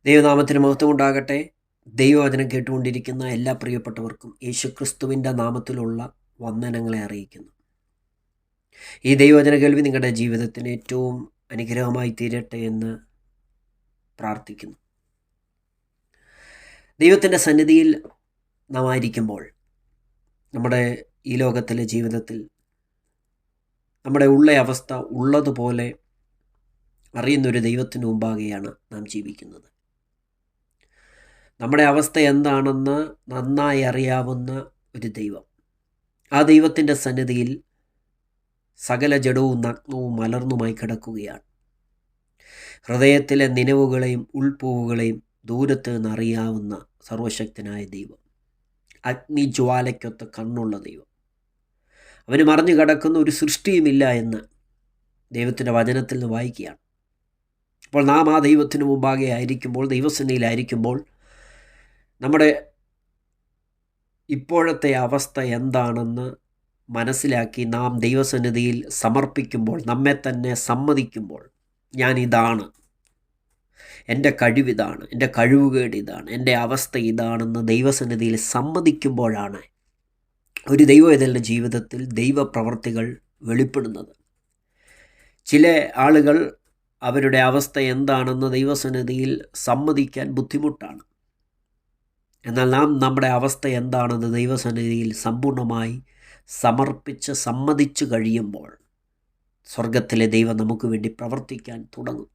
ദൈവനാമത്തിന് മഹത്വം ഉണ്ടാകട്ടെ. ദൈവവചനം കേട്ടുകൊണ്ടിരിക്കുന്ന എല്ലാ പ്രിയപ്പെട്ടവർക്കും യേശുക്രിസ്തുവിൻ്റെ നാമത്തിലുള്ള വന്ദനങ്ങളെ അറിയിക്കുന്നു. ഈ ദൈവവചന കേൾവി നിങ്ങളുടെ ജീവിതത്തിന് ഏറ്റവും അനുഗ്രഹമായി തീരട്ടെ എന്ന് പ്രാർത്ഥിക്കുന്നു. ദൈവത്തിൻ്റെ സന്നിധിയിൽ നാം ആയിരിക്കുമ്പോൾ നമ്മുടെ ഈ ലോകത്തിലെ ജീവിതത്തിൽ നമ്മുടെ ഉള്ള അവസ്ഥ ഉള്ളതുപോലെ അറിയുന്നൊരു ദൈവത്തിന് മുമ്പാകെയാണ് നാം ജീവിക്കുന്നത്. നമ്മുടെ അവസ്ഥ എന്താണെന്ന് നന്നായി അറിയാവുന്ന ഒരു ദൈവം, ആ ദൈവത്തിൻ്റെ സന്നിധിയിൽ സകല ജഡവും നഗ്നവും മലർന്നുമായി കിടക്കുകയാണ്. ഹൃദയത്തിലെ നിലവുകളെയും ഉൾപ്പൂവുകളെയും ദൂരത്ത് നിന്ന് അറിയാവുന്ന സർവശക്തനായ ദൈവം, അഗ്നിജ്വാലയ്ക്കൊത്ത കണ്ണുള്ള ദൈവം, അവന് മറിഞ്ഞു കിടക്കുന്ന ഒരു സൃഷ്ടിയുമില്ല എന്ന് ദൈവത്തിൻ്റെ വചനത്തിൽ നിന്ന് വായിക്കുകയാണ്. അപ്പോൾ നാം ആ ദൈവത്തിന് മുമ്പാകെ ആയിരിക്കുമ്പോൾ, ദൈവസന്നിധിയിലായിരിക്കുമ്പോൾ നമ്മുടെ ഇപ്പോഴത്തെ അവസ്ഥ എന്താണെന്ന് മനസ്സിലാക്കി നാം ദൈവസന്നിധിയിൽ സമർപ്പിക്കുമ്പോൾ, നമ്മെ തന്നെ സമ്മതിക്കുമ്പോൾ, ഞാനിതാണ്, എൻ്റെ കഴിവിതാണ്, എൻ്റെ കഴിവുകേട് ഇതാണ്, എൻ്റെ അവസ്ഥ ഇതാണെന്ന് ദൈവസന്നിധിയിൽ സമ്മതിക്കുമ്പോഴാണ് ഒരു ദൈവവേദന്റെ ജീവിതത്തിൽ ദൈവപ്രവർത്തികൾ വെളിപ്പെടുന്നത്. ചില ആളുകൾ അവരുടെ അവസ്ഥ എന്താണെന്ന് ദൈവസന്നിധിയിൽ സമ്മതിക്കാൻ ബുദ്ധിമുട്ടാണ്. എന്നാൽ നാം നമ്മുടെ അവസ്ഥ എന്താണെന്ന് ദൈവസന്നിധിയിൽ സമ്പൂർണ്ണമായി സമ്മതിച്ചു കഴിയുമ്പോൾ സ്വർഗത്തിലെ ദൈവം നമുക്ക് വേണ്ടി പ്രവർത്തിക്കാൻ തുടങ്ങും.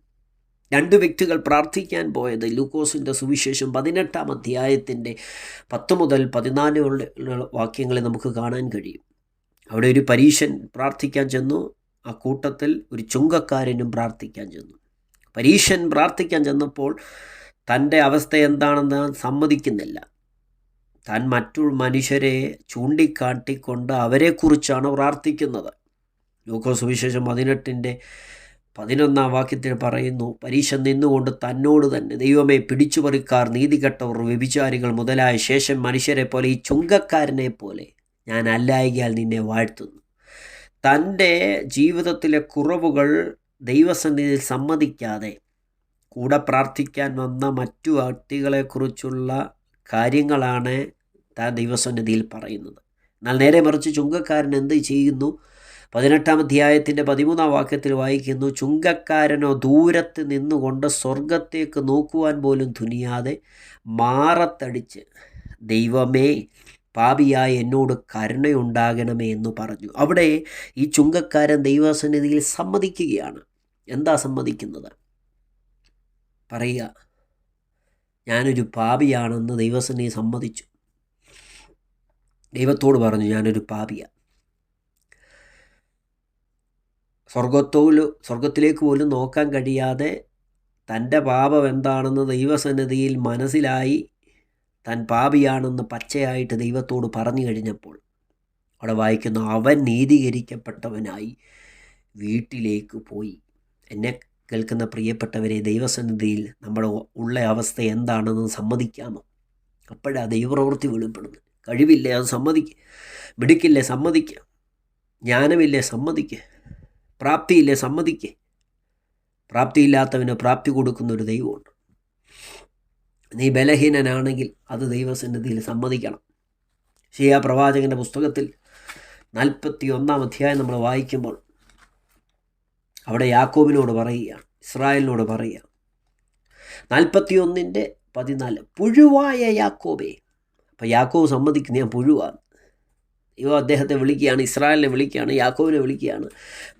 2 വ്യക്തികൾ പ്രാർത്ഥിക്കാൻ പോയത് ലൂക്കോസിൻ്റെ സുവിശേഷം 18-ാം അധ്യായത്തിൻ്റെ 10 മുതൽ 14 വാക്യങ്ങളെ നമുക്ക് കാണാൻ കഴിയും. അവിടെ ഒരു പരീശൻ പ്രാർത്ഥിക്കാൻ ചെന്നു, ആ കൂട്ടത്തിൽ ഒരു ചുങ്കക്കാരനും പ്രാർത്ഥിക്കാൻ ചെന്നു. പരീശൻ പ്രാർത്ഥിക്കാൻ ചെന്നപ്പോൾ തൻ്റെ അവസ്ഥ എന്താണെന്ന് സമ്മതിക്കുന്നില്ല. താൻ മറ്റു മനുഷ്യരെ ചൂണ്ടിക്കാട്ടിക്കൊണ്ട് അവരെക്കുറിച്ചാണ് പ്രാർത്ഥിക്കുന്നത്. ലൂക്കോസ് സുവിശേഷം 18-ന്റെ 11-ാം വാക്യത്തിൽ പറയുന്നു, പരീശൻ നിന്നുകൊണ്ട് തന്നോട് തന്നെ, ദൈവമേ, പിടിച്ചുപറിക്കാർ, നീതികെട്ടവർ, വ്യഭിചാരികൾ മുതലായ ശേഷം മനുഷ്യരെ പോലെ ഈ ചുങ്കക്കാരനെ പോലെ ഞാൻ അല്ലായികയാൽ നിന്നെ വാഴ്ത്തുന്നു. തൻ്റെ ജീവിതത്തിലെ കുറവുകൾ ദൈവസന്നിധിയിൽ സമ്മതിക്കാതെ കൂടെ പ്രാർത്ഥിക്കാൻ വന്ന മറ്റു വ്യക്തികളെക്കുറിച്ചുള്ള കാര്യങ്ങളാണ് താൻ ദൈവസന്നിധിയിൽ പറയുന്നത്. എന്നാൽ നേരെ മറിച്ച് ചുങ്കക്കാരൻ എന്ത് ചെയ്യുന്നു? 18-ാം അധ്യായത്തിൻ്റെ 13-ാം വാക്യത്തിൽ വായിക്കുന്നു, ചുങ്കക്കാരനോ ദൂരത്ത് നിന്നുകൊണ്ട് സ്വർഗത്തേക്ക് നോക്കുവാൻ പോലും തുനിയാതെ മാറത്തടിച്ച്, ദൈവമേ, പാപിയായ എന്നോട് കരുണയുണ്ടാകണമേ എന്ന് പറഞ്ഞു. അവിടെ ഈ ചുങ്കക്കാരൻ ദൈവസന്നിധിയിൽ സമ്മതിക്കുകയാണ്. എന്താ സമ്മതിക്കുന്നത്? പറയുക, ഞാനൊരു പാപിയാണെന്ന് ദൈവസന്നിധി സമ്മതിച്ചു. ദൈവത്തോട് പറഞ്ഞു, ഞാനൊരു പാപിയാണ്. സ്വർഗത്തിലേക്ക് പോലും നോക്കാൻ കഴിയാതെ തൻ്റെ പാപം എന്താണെന്ന് ദൈവസന്നിധിയിൽ മനസ്സിലായി താൻ പാപിയാണെന്ന് പച്ചയായിട്ട് ദൈവത്തോട് പറഞ്ഞു കഴിഞ്ഞപ്പോൾ അവിടെ വായിക്കുന്നു, അവൻ നീതീകരിക്കപ്പെട്ടവനായി വീട്ടിലേക്ക് പോയി. എന്നെ കേൾക്കുന്ന പ്രിയപ്പെട്ടവരെ, ദൈവസന്നിധിയിൽ നമ്മുടെ ഉള്ള അവസ്ഥ എന്താണെന്ന് സമ്മതിക്കാമോ? അപ്പോഴാണ് ദൈവപ്രവൃത്തി വെളിപ്പെടുന്നത്. കഴിവില്ലേ, അത് സമ്മതിക്കുക. മിടുക്കില്ലേ, സമ്മതിക്കുക. ജ്ഞാനമില്ലേ, സമ്മതിക്കുക. പ്രാപ്തിയില്ലേ, സമ്മതിക്കുക. പ്രാപ്തിയില്ലാത്തവന് പ്രാപ്തി കൊടുക്കുന്നൊരു ദൈവമുണ്ട്. നീ ബലഹീനനാണെങ്കിൽ അത് ദൈവസന്നിധിയിൽ സമ്മതിക്കണം. യെശയ്യാ പ്രവാചകൻ്റെ പുസ്തകത്തിൽ 41-ാം അധ്യായം നമ്മൾ വായിക്കുമ്പോൾ അവിടെ യാക്കോബിനോട് പറയുകയാണ്, ഇസ്രായേലിനോട് പറയുക. 41-ന്റെ 14, പുഴുവായ യാക്കോബേ. അപ്പോൾ യാക്കോബ് സമ്മതിക്കുന്നു, ഞാൻ പുഴുവാണ്. ദൈവം അദ്ദേഹത്തെ വിളിക്കുകയാണ്, ഇസ്രായേലിനെ വിളിക്കുകയാണ്, യാക്കോബിനെ വിളിക്കുകയാണ്.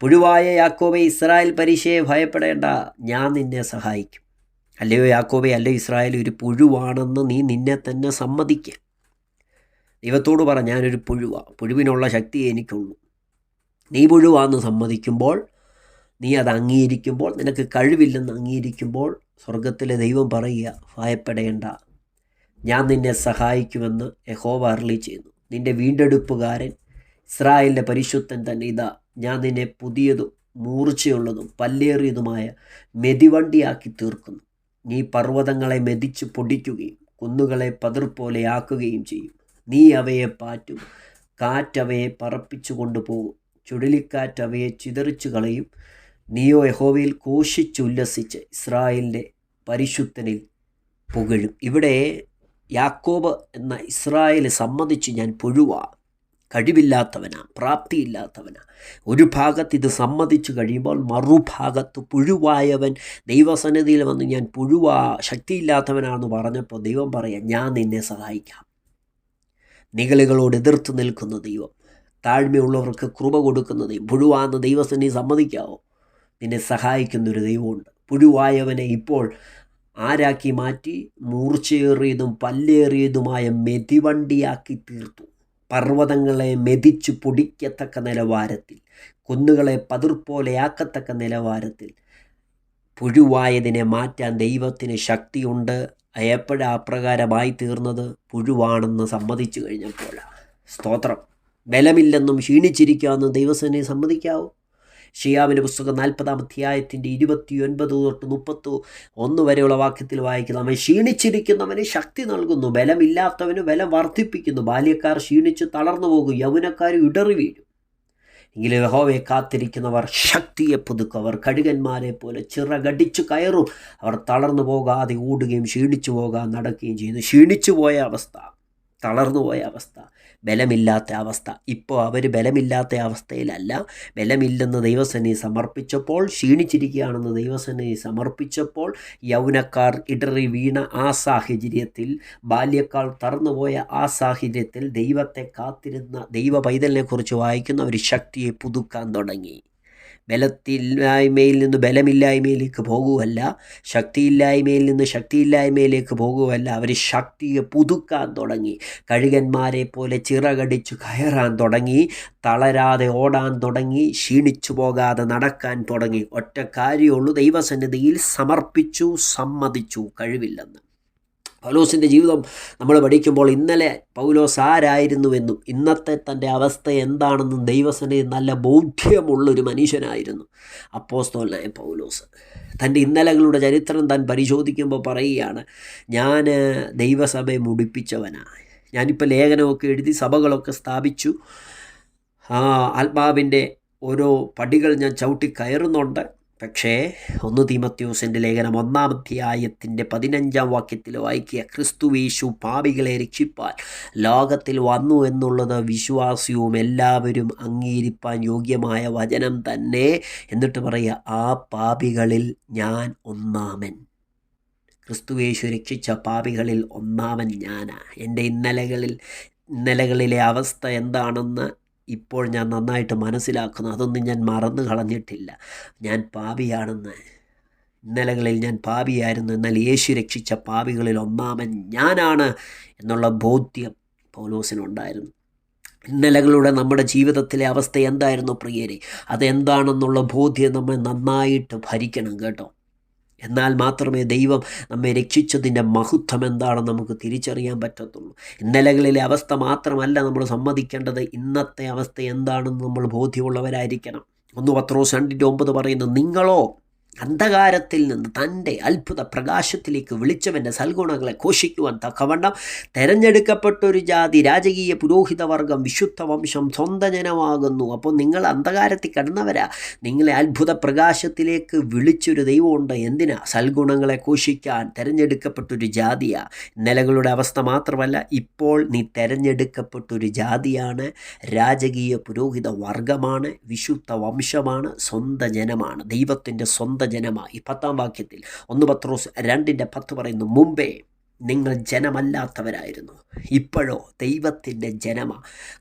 പുഴുവായ യാക്കോബേ, ഇസ്രായേൽ പരീക്ഷയെ ഭയപ്പെടേണ്ട, ഞാൻ നിന്നെ സഹായിക്കും. അല്ലയോ യാക്കോബേ, അല്ലയോ ഇസ്രായേൽ, ഒരു പുഴുവാണെന്ന് നീ നിന്നെ തന്നെ സമ്മതിക്കുക. ദൈവത്തോട് പറ, ഞാനൊരു പുഴുവാണ്, പുഴുവിനുള്ള ശക്തി എനിക്കുള്ളൂ. നീ പുഴുവാന്ന് സമ്മതിക്കുമ്പോൾ, നീ അത് അംഗീകരിക്കുമ്പോൾ, നിനക്ക് കഴിവില്ലെന്ന് അംഗീകരിക്കുമ്പോൾ സ്വർഗത്തിലെ ദൈവം പറയുക, ഭയപ്പെടേണ്ട, ഞാൻ നിന്നെ സഹായിക്കുമെന്ന് യഹോവ അരുളി ചെയ്യുന്നു. നിൻ്റെ വീണ്ടെടുപ്പുകാരൻ ഇസ്രായേലിൻ്റെ പരിശുദ്ധൻ തന്നെ, ഇതാ ഞാൻ നിന്നെ പുതിയതും മൂർച്ചയുള്ളതും പല്ലേറിയതുമായ മെതിവണ്ടിയാക്കി തീർക്കുന്നു. നീ പർവ്വതങ്ങളെ മെതിച്ച് പൊടിക്കുകയും കുന്നുകളെ പതിർപോലെ ആക്കുകയും ചെയ്യും. നീ അവയെ പാറ്റും, കാറ്റവയെ പറപ്പിച്ചു കൊണ്ടുപോകും, ചുഴലിക്കാറ്റ് അവയെ ചിതറിച്ചു കളയും. നീയോ യഹോവയിൽ ഘോഷിച്ചുല്ലസിച്ച് ഇസ്രായേലിൻ്റെ പരിശുദ്ധനിൽ പുകഴും. ഇവിടെ യാക്കോബ് എന്ന ഇസ്രായേൽ സമ്മതിച്ചു, ഞാൻ പുഴുവാ, കഴിവില്ലാത്തവനാ, പ്രാപ്തിയില്ലാത്തവനാ. ഒരു ഭാഗത്ത് ഇത് സമ്മതിച്ചു കഴിയുമ്പോൾ മറുഭാഗത്ത് പുഴുവായവൻ ദൈവസന്നിധിയിൽ വന്ന് ഞാൻ പുഴുവാ, ശക്തിയില്ലാത്തവനാണെന്ന് പറഞ്ഞപ്പോൾ ദൈവം പറയാം, ഞാൻ നിന്നെ സഹായിക്കാം. നിഗളികളോട് എതിർത്ത് നിൽക്കുന്ന ദൈവം, താഴ്മയുള്ളവർക്ക് കൃപ കൊടുക്കുന്ന ദൈവം. പുഴുവാന്ന് ദൈവസന്നിധി സമ്മതിക്കാവോ? നിന്നെ സഹായിക്കുന്നൊരു ദൈവമുണ്ട്. പുഴുവായവനെ ഇപ്പോൾ ആരാക്കി മാറ്റി? മൂർച്ചയേറിയതും പല്ലേറിയതുമായ മെതിവണ്ടിയാക്കി തീർത്തു. പർവ്വതങ്ങളെ മെതിച്ചു പൊടിക്കത്തക്ക നിലവാരത്തിൽ, കുന്നുകളെ പതിർപ്പോലെയാക്കത്തക്ക നിലവാരത്തിൽ പുഴുവായതിനെ മാറ്റാൻ ദൈവത്തിന് ശക്തിയുണ്ട്. എപ്പോഴാണ് അപ്രകാരമായി തീർന്നത്? പുഴുവാണെന്ന് സമ്മതിച്ചു കഴിഞ്ഞപ്പോഴാണ്. സ്തോത്രം. ബലമില്ലെന്നും ക്ഷീണിച്ചിരിക്കാമെന്നും ദൈവസേനയെ സമ്മതിക്കാവോ? ഷിയാവിൻ്റെ പുസ്തകം 40-ാം അധ്യായത്തിൻ്റെ 29 തൊട്ട് 31 വരെയുള്ള വാക്യത്തിൽ വായിക്കുന്നു, അവൻ ക്ഷീണിച്ചിരിക്കുന്നവന് ശക്തി നൽകുന്നു, ബലമില്ലാത്തവന് ബലം വർദ്ധിപ്പിക്കുന്നു. ബാല്യക്കാർ ക്ഷീണിച്ച് തളർന്നു പോകും, യൗവനക്കാർ ഇടറി വീഴും. എങ്കിലും യഹോവയെ കാത്തിരിക്കുന്നവർ ശക്തിയെ പുതുക്കും. അവർ കഴുകന്മാരെ പോലെ ചിറകടിച്ചു കയറും. അവർ തളർന്നു പോകാതെ ഓടുകയും ക്ഷീണിച്ചു പോകാതെ നടക്കുകയും ചെയ്യുന്നു. ക്ഷീണിച്ചു പോയ അവസ്ഥ, തളർന്നു പോയ അവസ്ഥ, ബലമില്ലാത്ത അവസ്ഥ. ഇപ്പോൾ അവർ ബലമില്ലാത്ത അവസ്ഥയിലല്ല. ബലമില്ലെന്ന് ദൈവസന്നിധി സമർപ്പിച്ചപ്പോൾ, ക്ഷീണിച്ചിരിക്കുകയാണെന്ന് ദൈവസന്നിധി സമർപ്പിച്ചപ്പോൾ, യൗവനക്കാർ ഇടറി വീണ ആ സാഹചര്യത്തിൽ, ബാല്യക്കാർ തറന്നുപോയ ആ സാഹചര്യത്തിൽ ദൈവത്തെ കാത്തിരുന്ന ദൈവ പൈതലിനെ കുറിച്ച് വായിക്കുന്ന ഒരു ശക്തിയെ പുതുക്കാൻ തുടങ്ങി. ബലത്തില്ലായ്മയിൽ നിന്ന് ബലമില്ലായ്മയിലേക്ക് പോകുകയല്ല, ശക്തിയില്ലായ്മയിൽ നിന്ന് ശക്തിയില്ലായ്മയിലേക്ക് പോകുകയല്ല. അവർ ശക്തിയെ പുതുക്കാൻ തുടങ്ങി. കഴുകന്മാരെ പോലെ ചിറകടിച്ചു കയറാൻ തുടങ്ങി. തളരാതെ ഓടാൻ തുടങ്ങി. ക്ഷീണിച്ചു പോകാതെ നടക്കാൻ തുടങ്ങി. ഒറ്റ കാര്യമുള്ളൂ, ദൈവസന്നിധിയിൽ സമർപ്പിച്ചു, സമ്മതിച്ചു. കഴിവില്ലെന്ന്. പൗലോസിൻ്റെ ജീവിതം നമ്മൾ പഠിക്കുമ്പോൾ ഇന്നലെ പൗലോസ് ആരായിരുന്നുവെന്നും ഇന്നത്തെ തൻ്റെ അവസ്ഥ എന്താണെന്നും ദൈവസന്നിധി നല്ല ബോധ്യമുള്ളൊരു മനുഷ്യനായിരുന്നു അപ്പോസ്തലനായ പൗലോസ്. തൻ്റെ ഇന്നലകളുടെ ചരിത്രം താൻ പരിശോധിക്കുമ്പോൾ പറയുകയാണ്, ഞാൻ ദൈവസഭയെ മുടിപ്പിച്ചവനാണ്. ഞാനിപ്പോൾ ലേഖനമൊക്കെ എഴുതി സഭകളൊക്കെ സ്ഥാപിച്ചു. ആത്മാവിൻ്റെ ഓരോ പടികൾ ഞാൻ ചവിട്ടി കയറുന്നുണ്ട്. പക്ഷേ 1 തീമോഥെയോസിൻ്റെ ലേഖനം 1-ാം അധ്യായത്തിൻ്റെ 15-ാം വാക്യത്തിൽ വായിക്കുക, ക്രിസ്തുയേശു പാപികളെ രക്ഷിപ്പാൻ ലോകത്തിൽ വന്നു എന്നുള്ളത് വിശ്വാസിയും എല്ലാവരും അംഗീകരിപ്പാൻ യോഗ്യമായ വചനം തന്നെ. എന്നിട്ട് പറയുക, ആ പാപികളിൽ ഞാൻ ഒന്നാമൻ. ക്രിസ്തുയേശു രക്ഷിച്ച പാപികളിൽ ഒന്നാമൻ ഞാനാണ്. എൻ്റെ ഇന്നലകളിലെ അവസ്ഥ എന്താണെന്ന് ഇപ്പോൾ ഞാൻ നന്നായിട്ട് മനസ്സിലാക്കുന്നു. അതൊന്നും ഞാൻ മറന്നു കളഞ്ഞിട്ടില്ല. ഞാൻ പാപിയാണെന്ന്, ഇന്നലകളിൽ ഞാൻ പാപിയായിരുന്നു, എന്നാൽ യേശു രക്ഷിച്ച പാപികളിൽ ഒന്നാമൻ ഞാനാണ് എന്നുള്ള ബോധ്യം പൗലോസിനുണ്ടായിരുന്നു. ഇന്നലകളുടെ നമ്മുടെ ജീവിതത്തിലെ അവസ്ഥ എന്തായിരുന്നു പ്രിയരെ? അതെന്താണെന്നുള്ള ബോധ്യം നമ്മെ നന്നായിട്ട് ഭരിക്കണം കേട്ടോ. എന്നാൽ മാത്രമേ ദൈവം നമ്മെ രക്ഷിച്ചതിൻ്റെ മഹത്വം എന്താണെന്ന് നമുക്ക് തിരിച്ചറിയാൻ പറ്റത്തുള്ളൂ. ഇന്നലകളിലെ അവസ്ഥ മാത്രമല്ല നമ്മൾ സമ്മതിക്കേണ്ടത്, ഇന്നത്തെ അവസ്ഥ എന്താണെന്ന് നമ്മൾ ബോധ്യമുള്ളവരായിരിക്കണം. 1 പത്രോസ് 2:9 പറയുന്നു, നിങ്ങളോ അന്ധകാരത്തിൽ നിന്ന് തൻ്റെ അത്ഭുത പ്രകാശത്തിലേക്ക് വിളിച്ചവൻ്റെ സൽഗുണങ്ങളെ ഘോഷിക്കുവാൻ തക്കവണ്ണം തെരഞ്ഞെടുക്കപ്പെട്ടൊരു ജാതി, രാജകീയ പുരോഹിതവർഗം, വിശുദ്ധ വംശം, സ്വന്തം ജനമാകുന്നു. അപ്പോൾ നിങ്ങൾ അന്ധകാരത്തിൽ കിടന്നവരാ. നിങ്ങളെ അത്ഭുത പ്രകാശത്തിലേക്ക് വിളിച്ചൊരു ദൈവമുണ്ട്. എന്തിനാ? സൽഗുണങ്ങളെ ഘോഷിക്കാൻ. തെരഞ്ഞെടുക്കപ്പെട്ടൊരു ജാതിയാ. ഇന്നലകളുടെ അവസ്ഥ മാത്രമല്ല, ഇപ്പോൾ നീ തെരഞ്ഞെടുക്കപ്പെട്ടൊരു ജാതിയാണ്, രാജകീയ പുരോഹിത വർഗമാണ്, വിശുദ്ധ വംശമാണ്, സ്വന്തം ജനമാണ്, ദൈവത്തിൻ്റെ സ്വന്തം ജനമായി. 10-ാം വാക്യത്തിൽ 1 പത്രോസ് 2:10 പറയുന്നു, മുമ്പേ നിങ്ങൾ ജനമല്ലാത്തവരായിരുന്നു, ഇപ്പോഴോ ദൈവത്തിൻ്റെ ജനമാ.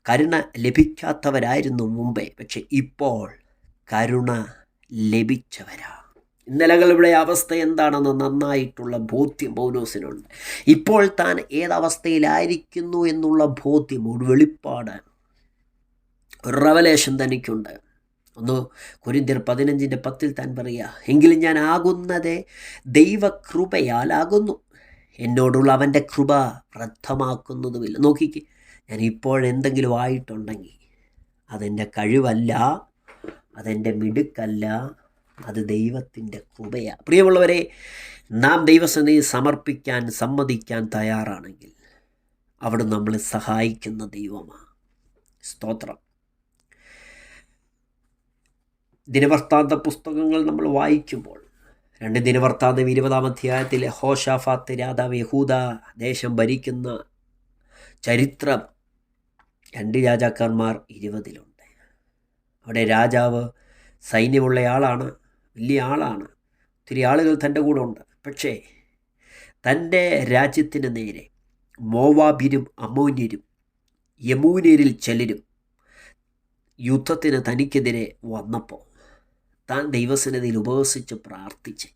കരുണ ലഭിക്കാത്തവരായിരുന്നു മുമ്പേ, പക്ഷെ ഇപ്പോൾ കരുണ ലഭിച്ചവരാ. ഇന്നലകളുടെ അവസ്ഥ എന്താണെന്ന് നന്നായിട്ടുള്ള ബോധ്യം പൗലോസിനുണ്ട്. ഇപ്പോൾ താൻ ഏതവസ്ഥയിലായിരിക്കുന്നു എന്നുള്ള ബോധ്യം, ഒരു വെളിപ്പാട്, ഒരു റെവലേഷൻ തനിക്കുണ്ട്. 1 കൊരിന്ത്യർ 15:10 താൻ പറയുക, എങ്കിലും ഞാൻ ആകുന്നത് ദൈവകൃപയാലാകുന്നു, എന്നോടുള്ള അവൻ്റെ കൃപ വ്യർത്ഥമാക്കുന്നതുമില്ല. നോക്കിക്കേ, ഞാൻ ഇപ്പോഴെന്തെങ്കിലും ആയിട്ടുണ്ടെങ്കിൽ അതെൻ്റെ കഴിവല്ല, അതെൻ്റെ മിടുക്കല്ല, അത് ദൈവത്തിൻ്റെ കൃപയാണ്. പ്രിയമുള്ളവരെ, നാം ദൈവസന്നിധി സമർപ്പിക്കാൻ സമ്മതിക്കാൻ തയ്യാറാണെങ്കിൽ അവിടെ നമ്മളെ സഹായിക്കുന്ന ദൈവമാണ്. സ്തോത്രം. ദിനവൃത്താന്ത പുസ്തകങ്ങൾ നമ്മൾ വായിക്കുമ്പോൾ 2 ദിനവൃത്താന്തം 20-ാം അധ്യായത്തിൽ യഹോശാഫാത്ത് രാജാവ് യഹൂദ ദേശം ഭരിക്കുന്ന ചരിത്രം 2 രാജാക്കന്മാർ 20-ലുണ്ട്. അവിടെ രാജാവ് സൈന്യമുള്ള ആളാണ്, വലിയ ആളാണ്, ഒത്തിരി ആളുകൾ തൻ്റെ കൂടെ ഉണ്ട്. പക്ഷേ തൻ്റെ രാജ്യത്തിന് നേരെ മോവാബിനും അമ്മോന്യരും യമൂന്യരിൽ ചിലരും യുദ്ധത്തിന് തനിക്കെതിരെ വന്നപ്പോൾ താൻ ദൈവസന്നിധിയിൽ ഉപവസിച്ച് പ്രാർത്ഥിച്ച്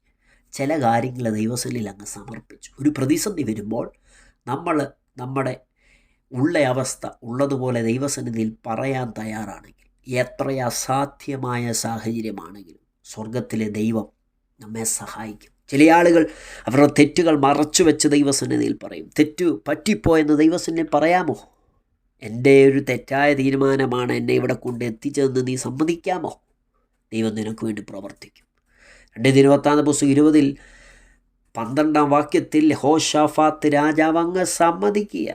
ചില കാര്യങ്ങൾ ദൈവസന്നിധിയിൽ അങ്ങ് സമർപ്പിച്ചു. ഒരു പ്രതിസന്ധി വരുമ്പോൾ നമ്മൾ നമ്മുടെ ഉള്ള അവസ്ഥ ഉള്ളതുപോലെ ദൈവസന്നിധിയിൽ പറയാൻ തയ്യാറാണെങ്കിൽ, എത്ര അസാധ്യമായ സാഹചര്യമാണെങ്കിലും സ്വർഗത്തിലെ ദൈവം നമ്മെ സഹായിക്കും. ചില ആളുകൾ അവരുടെ തെറ്റുകൾ മറച്ചു വെച്ച് ദൈവസന്നിധിയിൽ പറയും. തെറ്റു പറ്റിപ്പോയെന്ന് ദൈവസന്നിധിയിൽ പറയാമോ? എൻ്റെ ഒരു തെറ്റായ തീരുമാനമാണ് എന്നെ ഇവിടെ കൊണ്ട് എത്തിച്ചതെന്ന് നീ സമ്മതിക്കാമോ? ദൈവം നിനക്ക് വേണ്ടി പ്രവർത്തിക്കും. 2 ദിനവൃത്താന്ത പുസ്തകം 20-ൽ 12-ാം വാക്യത്തിൽ യഹോശാഫാത്ത് രാജാവ് അങ്ങ് സമ്മതിക്കുക.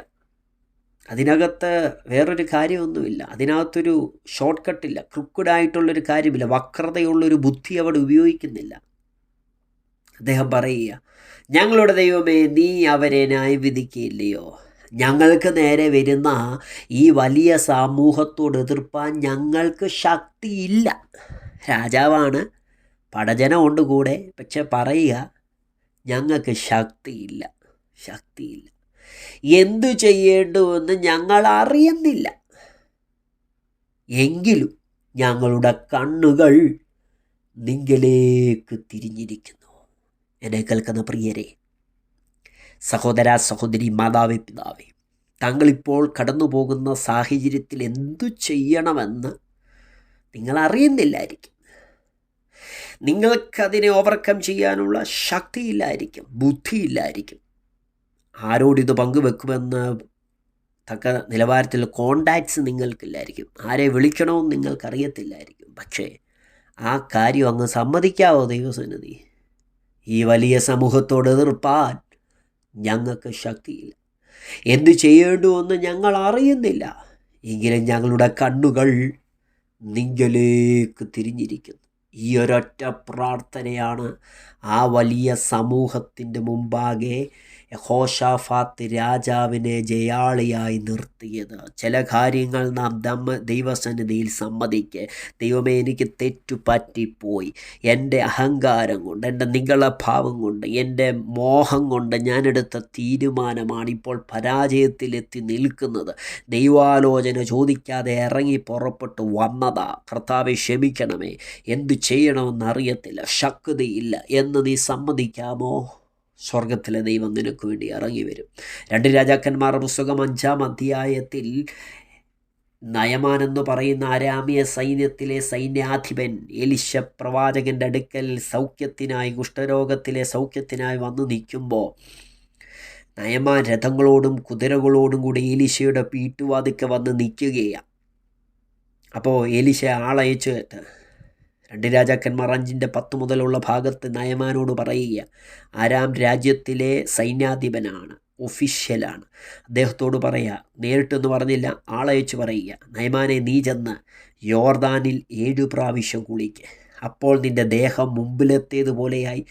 അതിനകത്ത് വേറൊരു കാര്യമൊന്നുമില്ല, അതിനകത്തൊരു ഷോർട്ട് കട്ടില്ല, ക്രുക്കഡായിട്ടുള്ളൊരു കാര്യമില്ല, വക്രതയുള്ളൊരു ബുദ്ധി അവിടെ ഉപയോഗിക്കുന്നില്ല. അദ്ദേഹം പറയുക, ഞങ്ങളുടെ ദൈവമേ, നീ അവരെ ന്യായവിധിക്കുകയില്ലയോ? ഞങ്ങൾക്ക് നേരെ വരുന്ന ഈ വലിയ സമൂഹത്തോട് എതിർപ്പാൻ ഞങ്ങൾക്ക് ശക്തിയില്ല. രാജാവാണ്, പടജനമുണ്ട് കൂടെ, പക്ഷെ പറയുക ഞങ്ങൾക്ക് ശക്തിയില്ല. എന്തു ചെയ്യേണ്ടുവെന്ന് ഞങ്ങൾ അറിയുന്നില്ല. എങ്കിലും ഞങ്ങളുടെ കണ്ണുകൾ നിങ്കലേക്ക് തിരിഞ്ഞിരിക്കുന്നു. എന്നെ കേൾക്കുന്ന പ്രിയരെ, സഹോദര സഹോദരി, മാതാവേ പിതാവേ, താങ്കളിപ്പോൾ കടന്നു പോകുന്ന സാഹചര്യത്തിൽ എന്തു ചെയ്യണമെന്ന് നിങ്ങൾ അറിയുന്നില്ലായിരിക്കും. നിങ്ങൾക്കതിനെ ഓവർകം ചെയ്യാനുള്ള ശക്തിയില്ലായിരിക്കും, ബുദ്ധിയില്ലായിരിക്കും. ആരോടിത് പങ്കുവെക്കുമെന്ന് തക്ക നിലവാരത്തിൽ കോണ്ടാക്ട്സ് നിങ്ങൾക്കില്ലായിരിക്കും. ആരെ വിളിക്കണമെന്ന് നിങ്ങൾക്കറിയത്തില്ലായിരിക്കും. പക്ഷേ ആ കാര്യം അങ്ങ് സമ്മതിക്കാവോ ദൈവസന്നിധി? ഈ വലിയ സമൂഹത്തോട് എതിർപ്പാൻ ഞങ്ങൾക്ക് ശക്തിയില്ല. എന്തു ചെയ്യേണ്ടുവെന്ന് ഞങ്ങൾ അറിയുന്നില്ല. എങ്കിലും ഞങ്ങളുടെ കണ്ണുകൾ നിങ്കലേക്ക് തിരിഞ്ഞിരിക്കുന്നു. ഈ ഒരൊറ്റ പ്രാർത്ഥനയാണ് ആ വലിയ സമൂഹത്തിൻ്റെ മുമ്പാകെ യഹോശാഫാത്ത് രാജാവിനെ ജയാളിയായി നിർത്തിയത്. ചില കാര്യങ്ങൾ നാം ദൈവസന്നിധിയിൽ സമ്മതിക്ക്. ദൈവമേ, എനിക്ക് തെറ്റുപറ്റിപ്പോയി, എൻ്റെ അഹങ്കാരം കൊണ്ട്, എൻ്റെ നിഗളഭാവം കൊണ്ട്, എൻ്റെ മോഹം കൊണ്ട് ഞാനെടുത്ത തീരുമാനമാണ് ഇപ്പോൾ പരാജയത്തിലെത്തി നിൽക്കുന്നത്. ദൈവാലോചന ചോദിക്കാതെ ഇറങ്ങി പുറപ്പെട്ടു വന്നതാ. കർത്താവെ ക്ഷമിക്കണമേ, എന്തു ചെയ്യണമെന്നറിയത്തില്ല, ശക്തിയില്ല എന്ന് നീ സമ്മതിക്കാമോ? സ്വർഗത്തിലെ ദൈവം നിനക്ക് വേണ്ടി ഇറങ്ങി വരും. 2 രാജാക്കന്മാർ പുസ്തകം 5-ാം അധ്യായത്തിൽ നയമാൻ എന്ന് പറയുന്ന അരാമിയ സൈന്യത്തിലെ സൈന്യാധിപൻ എലിശ പ്രവാചകൻ്റെ അടുക്കൽ സൗഖ്യത്തിനായി, കുഷ്ഠരോഗത്തിലെ സൗഖ്യത്തിനായി വന്നു നിൽക്കുമ്പോൾ നയമാൻ രഥങ്ങളോടും കുതിരകളോടും കൂടി എലിശയുടെ വീട്ടുവാതിൽക്ക് വന്ന് നിൽക്കുകയാണ്. അപ്പോൾ എലിശ ആളയച്ചു 2 രാജാക്കന്മാർ 5-10 മുതലുള്ള ഭാഗത്ത് നയമാനോട് പറയുക, ആരാം രാജ്യത്തിലെ സൈന്യാധിപനാണ്, ഒഫീഷ്യലാണ്. അദ്ദേഹത്തോട് പറയുക, നേരിട്ടെന്ന് പറഞ്ഞില്ല, ആളയച്ച് പറയുക, നയമാനെ, നീ ചെന്ന് യോർദാനിൽ 7 പ്രാവശ്യം കുളിക്ക്. അപ്പോൾ നിൻ്റെ ദേഹം മുമ്പിലെത്തേതുപോലെയായി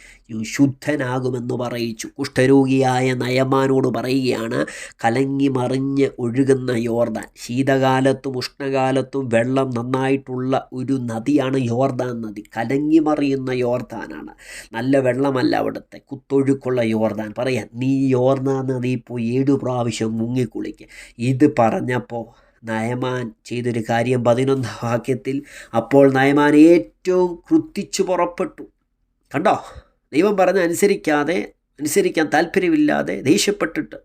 ശുദ്ധനാകുമെന്ന് പറയിച്ചു. കുഷ്ഠരോഗിയായ നയമാനോട് പറയുകയാണ്, കലങ്ങി മറിഞ്ഞ് ഒഴുകുന്ന യോർദാൻ. ശീതകാലത്തും ഉഷ്ണകാലത്തും വെള്ളം നന്നായിട്ടുള്ള ഒരു നദിയാണ് യോർദാൻ നദി. കലങ്ങി മറിയുന്ന യോർദാനാണ്, നല്ല വെള്ളമല്ല അവിടുത്തെ, കുത്തൊഴുക്കുള്ള യോർദാൻ. പറയാം, നീ യോർദാൻ നദി പോയി 7 പ്രാവശ്യം മുങ്ങിക്കുളിക്ക്. ഇത് പറഞ്ഞപ്പോൾ നയമാൻ ചെയ്തൊരു കാര്യം 11-ാം വാക്യത്തിൽ, അപ്പോൾ നയമാൻ ഏറ്റവും ക്രുദ്ധിച്ചു പുറപ്പെട്ടു. കണ്ടോ, ദൈവം പറഞ്ഞ് അനുസരിക്കാൻ താല്പര്യമില്ലാതെ ദേഷ്യപ്പെട്ടിട്ട്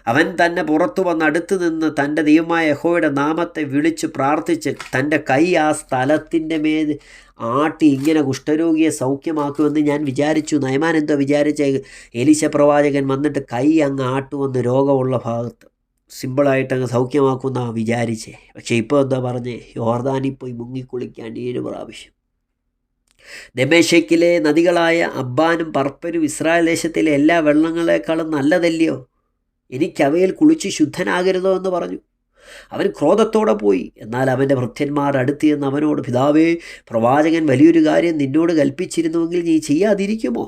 അവൻ തന്നെ പുറത്തു വന്ന് അടുത്ത് നിന്ന് തൻ്റെ ദൈവമായ യഹോവയുടെ നാമത്തെ വിളിച്ച് പ്രാർത്ഥിച്ച് തൻ്റെ കൈ ആ സ്ഥലത്തിൻ്റെ മേൽ ആട്ടി ഇങ്ങനെ കുഷ്ഠരോഗിയെ സൗഖ്യമാക്കുമെന്ന് ഞാൻ വിചാരിച്ചു. നയമാൻ എന്തോ വിചാരിച്ച, എലീശ പ്രവാചകൻ വന്നിട്ട് കൈ അങ്ങ് ആട്ടുമെന്ന് രോഗമുള്ള ഭാഗത്ത് സിമ്പിളായിട്ട് അങ്ങ് സൗഖ്യമാക്കുന്ന വിചാരിച്ചേ. പക്ഷേ ഇപ്പോൾ എന്താ പറഞ്ഞേ, യോർദാനിൽ പോയി മുങ്ങിക്കുളിക്കാൻ 7 പ്രാവശ്യം. ദമേശക്കിലെ നദികളായ അബ്ബാനും പർപ്പരും ഇസ്രായേൽ ദേശത്തിലെ എല്ലാ വെള്ളങ്ങളെക്കാളും നല്ലതല്ലയോ? എനിക്കവയിൽ കുളിച്ച് ശുദ്ധനാകരുതോ എന്ന് പറഞ്ഞു. അവൻ ക്രോധത്തോടെ പോയി. എന്നാൽ അവൻ്റെ ഭൃത്യന്മാർ അടുത്ത് ചെന്ന് അവനോട്, പിതാവേ, പ്രവാചകൻ വലിയൊരു കാര്യം നിന്നോട് കൽപ്പിച്ചിരുന്നുവെങ്കിൽ നീ ചെയ്യാതിരിക്കുമോ?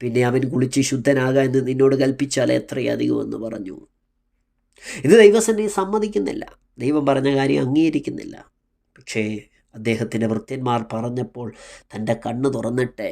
പിന്നെ അവൻ കുളിച്ച് ശുദ്ധനാകാൻ എന്ന് നിന്നോട് കൽപ്പിച്ചാൽ എത്രയധികമെന്ന് പറഞ്ഞു. ഇത് ദൈവസന്നിധി സമ്മതിക്കുന്നില്ല. ദൈവം പറഞ്ഞ കാര്യം അംഗീകരിക്കുന്നില്ല. പക്ഷേ അദ്ദേഹത്തിൻ്റെ ഭൃത്യന്മാർ പറഞ്ഞപ്പോൾ തൻ്റെ കണ്ണ് തുറന്നിട്ട്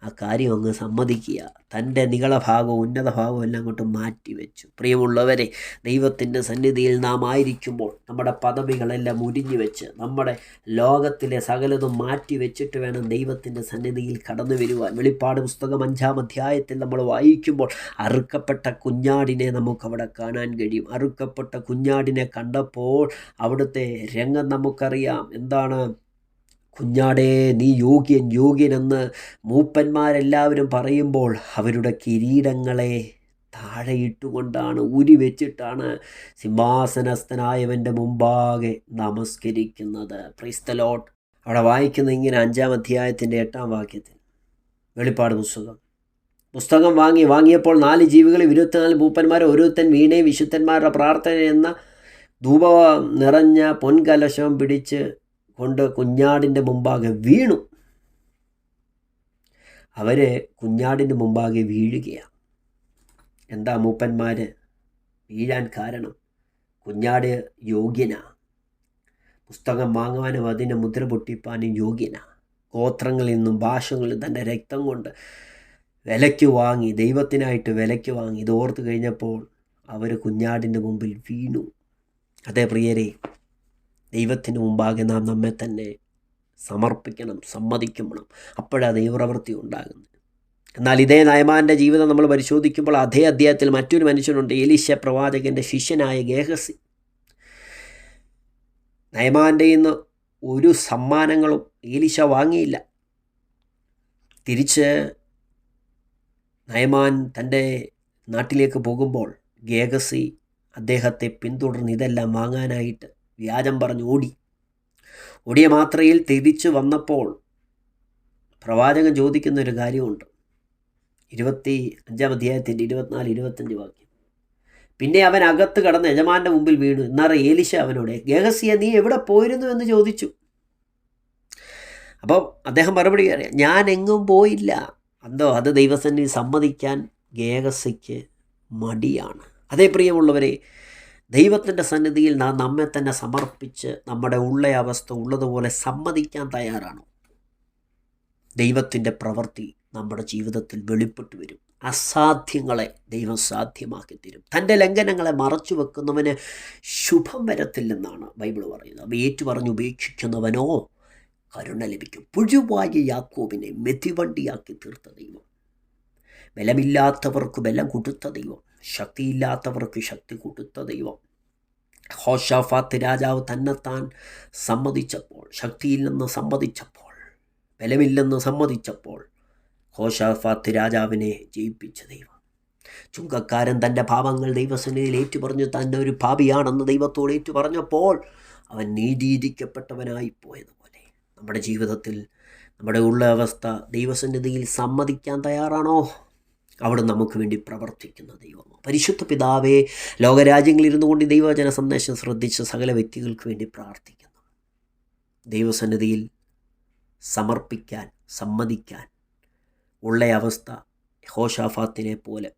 ആ കാര്യം അങ്ങ് സമ്മതിക്കുക. തൻ്റെ നികളഭാഗവും ഉന്നത ഭാഗവും എല്ലാം അങ്ങോട്ട് മാറ്റിവെച്ചു. പ്രിയമുള്ളവരെ, ദൈവത്തിൻ്റെ സന്നിധിയിൽ നാം ആയിരിക്കുമ്പോൾ നമ്മുടെ പദവികളെല്ലാം ഉരിഞ്ഞു വെച്ച് നമ്മുടെ ലോകത്തിലെ സകലതും മാറ്റി വെച്ചിട്ട് വേണം ദൈവത്തിൻ്റെ സന്നിധിയിൽ കടന്നു വരുവാൻ. വെളിപ്പാട് പുസ്തകം 5-ാം അധ്യായത്തിൽ നമ്മൾ വായിക്കുമ്പോൾ അറുക്കപ്പെട്ട കുഞ്ഞാടിനെ നമുക്കവിടെ കാണാൻ കഴിയും. അറുക്കപ്പെട്ട കുഞ്ഞാടിനെ കണ്ടപ്പോൾ അവിടുത്തെ രംഗം നമുക്കറിയാം. എന്താണ്? കുഞ്ഞാടേ, നീ യോഗ്യനെന്ന് മൂപ്പന്മാരെല്ലാവരും പറയുമ്പോൾ അവരുടെ കിരീടങ്ങളെ താഴെയിട്ടുകൊണ്ടാണ്, ഉരി വെച്ചിട്ടാണ് സിംഹാസനസ്ഥനായവൻ്റെ മുമ്പാകെ നമസ്കരിക്കുന്നത്. Praise the Lord. അവിടെ വായിക്കുന്ന ഇങ്ങനെ 5-ാം അധ്യായത്തിൻ്റെ 8-ാം വാക്യത്തിൽ, വെളിപ്പാട് പുസ്തകം വാങ്ങിയപ്പോൾ 4 ജീവികളിൽ 24 മൂപ്പന്മാർ ഓരോരുത്തൻ വീണയും വിശുദ്ധന്മാരുടെ പ്രാർത്ഥന എന്ന ധൂപം നിറഞ്ഞ പൊൻകലശം പിടിച്ച് കൊണ്ട് കുഞ്ഞാടിൻ്റെ മുമ്പാകെ വീണു. അവർ കുഞ്ഞാടിൻ്റെ മുമ്പാകെ വീഴുകയാണ്. എന്താ മൂപ്പന്മാർ വീഴാൻ കാരണം? കുഞ്ഞാട് യോഗ്യനാ. പുസ്തകം വാങ്ങുവാനും അതിനെ മുദ്ര പൊട്ടിപ്പാനും യോഗ്യനാ. ഗോത്രങ്ങളിൽ നിന്നും ഭാഷകളിൽ തൻ്റെ രക്തം കൊണ്ട് വിലയ്ക്ക് വാങ്ങി, ദൈവത്തിനായിട്ട് വിലയ്ക്ക് വാങ്ങി. ഇത് ഓർത്ത് കഴിഞ്ഞപ്പോൾ അവർ കുഞ്ഞാടിൻ്റെ മുമ്പിൽ വീണു. അതേ പ്രിയരെ, ദൈവത്തിന് മുമ്പാകെ നാം നമ്മെ തന്നെ സമർപ്പിക്കണം, സമ്മതിക്കണം. അപ്പോഴാണ് ദൈവപ്രവൃത്തി ഉണ്ടാകുന്നത്. എന്നാൽ ഇതേ നയമാൻ്റെ ജീവിതം നമ്മൾ പരിശോധിക്കുമ്പോൾ അതേ അധ്യായത്തിൽ മറ്റൊരു മനുഷ്യനുണ്ട്, എലീശ പ്രവാചകൻ്റെ ശിഷ്യനായ ഗേഹസി. നയമാൻ്റെ ഇന്ന് ഒരു സമ്മാനങ്ങളും എലീശ വാങ്ങിയില്ല. തിരിച്ച് നയമാൻ തൻ്റെ നാട്ടിലേക്ക് പോകുമ്പോൾ ഗേഹസി അദ്ദേഹത്തെ പിന്തുടർന്ന് ഇതെല്ലാം വാങ്ങാനായിട്ട് വ്യാജം പറഞ്ഞ് ഓടിയ മാത്രയിൽ തിരിച്ചു വന്നപ്പോൾ പ്രവാചകൻ ചോദിക്കുന്നൊരു കാര്യമുണ്ട്. 25-ാം അധ്യായത്തിൻ്റെ 24-25 വാക്യം. പിന്നെ അവൻ അകത്ത് കടന്ന് യജമാൻ്റെ മുമ്പിൽ വീണു. എന്നാൽ എലീശ അവനോട്, ഗേഹസിയെ, നീ എവിടെ പോയിരുന്നു എന്ന് ചോദിച്ചു. അപ്പം അദ്ദേഹം മറുപടി അറിയാം, ഞാൻ എങ്ങും പോയില്ല. അത് ദൈവസന്നിധി സമ്മതിക്കാൻ ഗേഹസിക്ക് മടിയാണ്. അതേ പ്രിയമുള്ളവരെ, ദൈവത്തിൻ്റെ സന്നിധിയിൽ നാം നമ്മെ തന്നെ സമർപ്പിച്ച് നമ്മുടെ ഉള്ള അവസ്ഥ ഉള്ളതുപോലെ സമ്മതിക്കാൻ തയ്യാറാണോ? ദൈവത്തിൻ്റെ പ്രവൃത്തി നമ്മുടെ ജീവിതത്തിൽ വെളിപ്പെട്ടു വരും. അസാധ്യങ്ങളെ ദൈവം സാധ്യമാക്കി തരും. തൻ്റെ ലംഘനങ്ങളെ മറച്ചു വെക്കുന്നവന് ശുഭം വരത്തില്ലെന്നാണ് ബൈബിൾ പറയുന്നത്. അവ ഏറ്റുപറഞ്ഞ് ഉപേക്ഷിക്കുന്നവനോ കരുണ ലഭിക്കും. പുഴുവായ യാക്കോബിനെ മെതിവണ്ടിയാക്കി തീർത്ത ദൈവം, ബലമില്ലാത്തവർക്ക് ബലം കൊടുത്ത ദൈവം, ശക്തിയില്ലാത്തവർക്ക് ശക്തി കൊടുത്ത ദൈവം. യഹോശാഫാത്ത് രാജാവ് തന്നെത്താൻ സമ്മതിച്ചപ്പോൾ, ശക്തിയില്ലെന്ന് സമ്മതിച്ചപ്പോൾ, ബലമില്ലെന്ന് സമ്മതിച്ചപ്പോൾ യഹോശാഫാത്ത് രാജാവിനെ ജയിപ്പിച്ച ദൈവം. ചുങ്കക്കാരൻ തൻ്റെ പാപങ്ങൾ ദൈവസന്നിധിയിൽ ഏറ്റുപറഞ്ഞു തന്നെ ഒരു പാപിയാണെന്ന് ദൈവത്തോട് ഏറ്റുപറഞ്ഞപ്പോൾ അവൻ നീതീകരിക്കപ്പെട്ടവനായി പോയതുപോലെ നമ്മുടെ ജീവിതത്തിൽ നമ്മുടെ ഉള്ള അവസ്ഥ ദൈവസന്നിധിയിൽ സമ്മതിക്കാൻ തയ്യാറാണോ? അവിടെ നമുക്ക് വേണ്ടി പ്രവർത്തിക്കുന്ന ദൈവം. പരിശുദ്ധ പിതാവേ, ലോകരാജ്യങ്ങളിലിരുന്നു കൊണ്ട് ദൈവവചന സന്ദേശം ശ്രദ്ധിച്ച സകല വ്യക്തികൾക്ക് വേണ്ടി പ്രാർത്ഥിക്കുന്നു. ദൈവസന്നിധിയിൽ സമർപ്പിക്കാൻ, സമ്മതിക്കാൻ ഉള്ള അവസ്ഥ യഹോശാഫാത്തിനെ പോലെ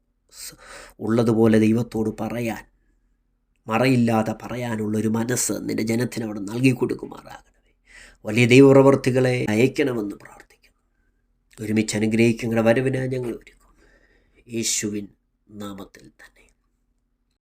ഉള്ളതുപോലെ ദൈവത്തോട് പറയാൻ, മറയില്ലാതെ പറയാനുള്ളൊരു മനസ്സ് നിൻ്റെ ജനത്തിന് അവിടെ നൽകി കൊടുക്കുമാറാകണമേ. വലിയ ദൈവപ്രവർത്തികളെ അയക്കണമെന്ന് പ്രാർത്ഥിക്കുന്നു. ഒരുമിച്ച് അനുഗ്രഹിക്കുന്ന വരവിനായി ഞങ്ങൾ ഒരുക്കും. യേശുവിൻ നാമത്തിൽ തന്നെ.